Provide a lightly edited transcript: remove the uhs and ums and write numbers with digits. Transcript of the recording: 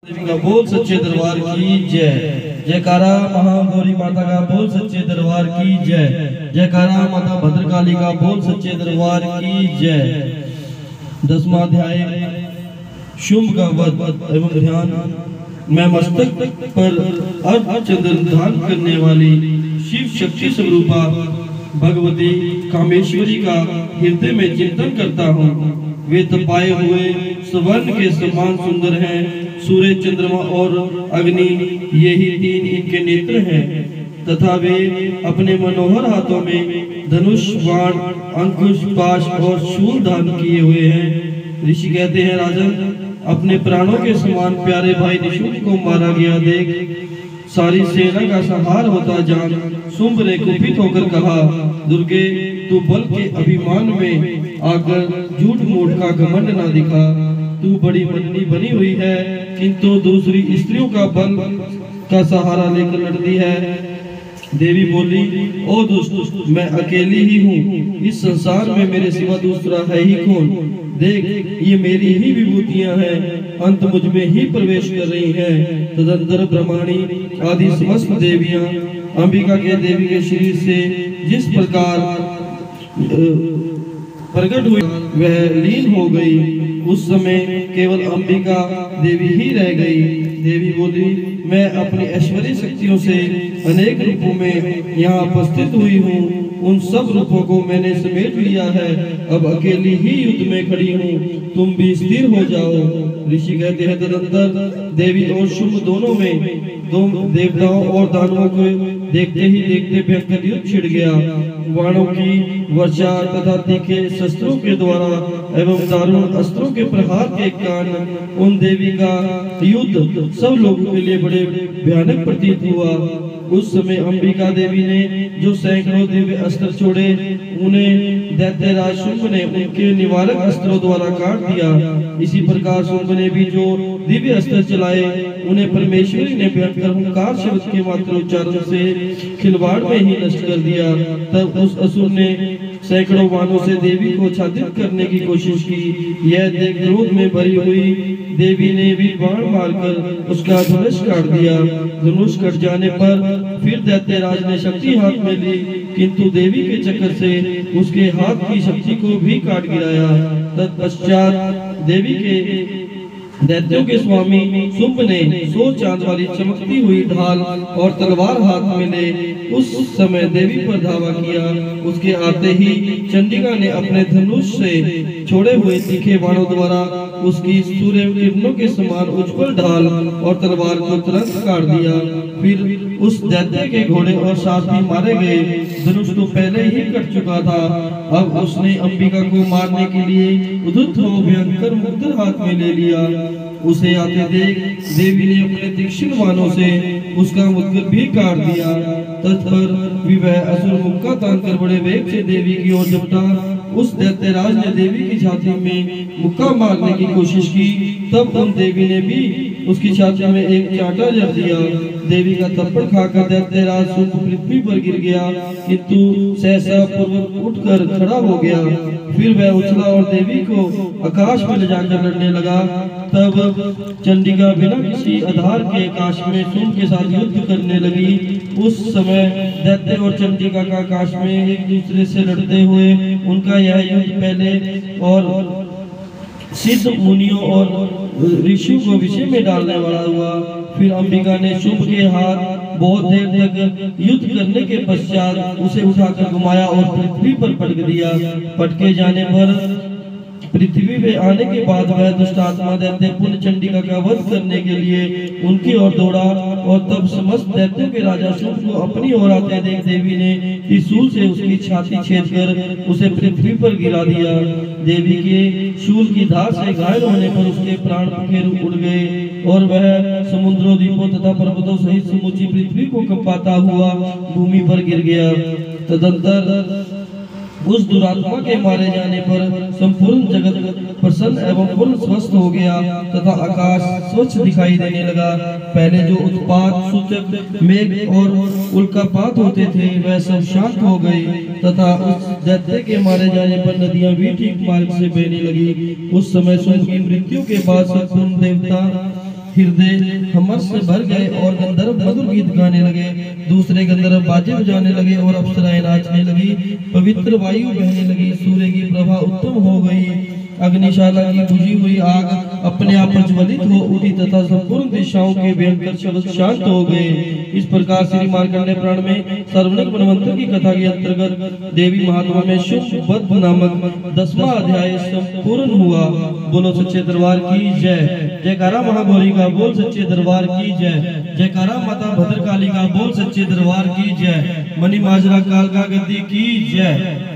देवी का बोल सच्चे दरबार की जय। जयकारा महागौरी माता का बोल सच्चे दरबार की जय। जयकारा माता भद्रकाली का बोल सच्चे दरबार की जय। 10वां अध्याय शुंभ का वध एवं ध्यान। मैं मस्तक पर अर्धचंद्र धारण करने वाली शिव शक्ति स्वरूपा भगवती कामेश्वरी का हृदय में चिंतन करता हूँ। वे तपाए हुए स्वर्ण के समान सुंदर हैं। सूर्य, चंद्रमा और अग्नि यही तीन इनके नेत्र हैं तथा वे अपने मनोहर हाथों में धनुष, बाण, अंकुश, पाश और शूल धारण किए हुए हैं। ऋषि कहते हैं, राजन, अपने प्राणों के समान प्यारे भाई निशुंभ को मारा गया देख सारी सेना का संहार होता जान शुंभ ने कुपित होकर कहा, दुर्गे, तू बल के अभिमान में आकर झूठ मूठ का घमंड न दिखा। तू बड़ी मननी बनी हुई है किंतु दूसरी स्त्रियों का बल का सहारा लेकर लड़ती है। देवी बोली, ओ दुष्ट, मैं अकेली ही हूँ। इस संसार में मेरे सिवा दूसरा है ही कौन? देख, ये मेरी ही विभूतियां हैं, अंत मुझ में ही प्रवेश कर रही हैं। तदंतर ब्रह्माणी आदि समस्त देवियां अंबिका के देवी के शरीर से जिस प्रकार प्रकट हुई वह लीन हो गई। उस समय केवल अंबिका देवी ही रह गई। देवी बोली, मैं अपनी ऐश्वर्य शक्तियों से अनेक रूपों में यहाँ उपस्थित हुई हूँ। उन सब रूपों को मैंने समेट लिया है। अब अकेली ही युद्ध में खड़ी हूँ, तुम भी स्थिर हो जाओ। ऋषि कहते हैं, तदंतर देवी और शुंभ दोनों में दो देवताओं और दानवों को देखते ही देखते भयंकर युद्ध छिड़ गया। बाणों की वर्षा तथा तीखे शस्त्रों के द्वारा एवं दारुण अस्त्रों के प्रहार के कारण उन देवी का युद्ध सब लोगों के लिए बड़े भयानक प्रतीत हुआ। उस समय अंबिका देवी ने जो सैकड़ों दिव्य अस्त्र छोड़े, उन्हें दैत्यराज शुंभ ने उनके निवारक अस्त्रों द्वारा काट दिया। इसी प्रकार शुंभ ने भी जो दिव्य अस्त्र चलाए, उन्हें परमेश्वरी ने भयंकर हुंकार शब्द के मात्र उच्चारण से खिलवाड़ में ही नष्ट कर दिया। तब उस असुर ने सैकड़ों बाणों से देवी को छादित करने की कोशिश की। यह देख क्रोध में भरी हुई देवी ने भी बाण मारकर उसका धनुष काट दिया। धनुष कट जाने पर फिर दैत्यराज ने शक्ति हाथ में ली, किंतु देवी के चक्कर से उसके हाथ की शक्ति को भी काट गिराया। तत्पश्चात देवी के दैत्यों के स्वामी शुंभ ने 100 चांद वाली चमकती हुई ढाल और तलवार हाथ में ले उस समय देवी पर धावा किया। उसके आते ही चंडिका ने अपने धनुष से छोड़े हुए तीखे बाणों द्वारा उसकी सूर्य किरणों के समान उज्जवल ढाल और तलवार को तुरंत काट दिया। फिर उस दैत्य के घोड़े और सारथी मारे गए। धनुष तो पहले ही कट चुका था। अब उसने अंबिका को मारने के लिए उद्धत हो भयंकर मुद्र हाथ में ले लिया। उसे आते देख देवी ने अपने तीक्ष्ण बाणों से उसका मुद्गर भी काट दिया। तत्पर भी वह असुर मुक्का तानकर बड़े वेग से देवी की ओर झपटा। उस दैत्यराज ने देवी की छाती में मुक्का मारने की कोशिश की। तब उन देवी ने भी उसकी छाती में एक चांटा जड़ दिया। देवी का थप्पड़ खाकर दैत्यराज शुंभ पृथ्वी पर गिर गया, किंतु सहसा पूर्वक उठकर खड़ा हो गया। फिर वह उछला और देवी को आकाश में ले जाकर लड़ने लगा। तब चंडिका बिना किसी आधार के आकाश में शुंभ के साथ युद्ध करने लगी। उस समय दैत्य और चंडिका का आकाश में एक दूसरे से लड़ते हुए उनका यह युद्ध पहले और सिद्ध मुनियों और ऋषियों को विषय में डालने वाला हुआ। फिर अंबिका ने शुंभ के हाथ बहुत देर तक युद्ध करने के पश्चात उसे उठाकर घुमाया और पृथ्वी पर पटक दिया। पटके जाने पर पृथ्वी पे आने के बाद वह दुष्ट आत्मा दैत्य पुण्य चंडिका का वध करने के लिए उनकी ओर दौड़ा और तब समस्त दैत्यों के राजा शुंभ को अपनी ओर आते देख देवी ने त्रिशूल से उसकी छाती छेद कर उसे पृथ्वी पर गिरा दिया। देवी के शूल की धार से घायल होने पर उसके प्राण फिर उड़ गए और वह समुद्रों, द्वीपों तथा पर्वतों सहित समूची पृथ्वी को कंपाता हुआ भूमि पर गिर गया। तदंतर उस दुरात्मा के मारे जाने पर संपूर्ण जगत प्रसन्न एवं पूर्ण स्वस्थ हो गया तथा आकाश स्वच्छ दिखाई देने लगा। पहले जो उत्पात सूचक मेघ और उल्कापात होते थे वह सब शांत हो गए तथा उस दैत्य के मारे जाने पर नदियां भी ठीक मार्ग से बहने लगी। उस समय शुंभ की मृत्यु के बाद संपूर्ण देवता हृदय हमर से भर गए और गंधर्व मधुर गीत गाने लगे। दूसरे गंधर्व बाजे बजाने लगे और अप्सराएं नाचने लगी। पवित्र वायु बहने लगी, सूर्य की प्रभा उत्तम हो गई, अग्निशाला की बुझी हुई आग अपने आप प्रज्वलित हो उठी तथा संपूर्ण दिशाओं के भयंकर शब्द शांत हो गए। इस प्रकार श्री मार्कंडेय पुराण में सार्वजनिक मनवंतर की कथा के अंतर्गत देवी महात्मा में शुभ वध नामक 10वां अध्याय संपूर्ण हुआ। बोलो सच्चे दरबार की जय। जयकारा महागौरी का बोल सच्चे दरबार की जय। जयकारा माता भद्रकाली का बोल सच्चे दरबार की जय। मणि माजरा कालका गद्दी की जय।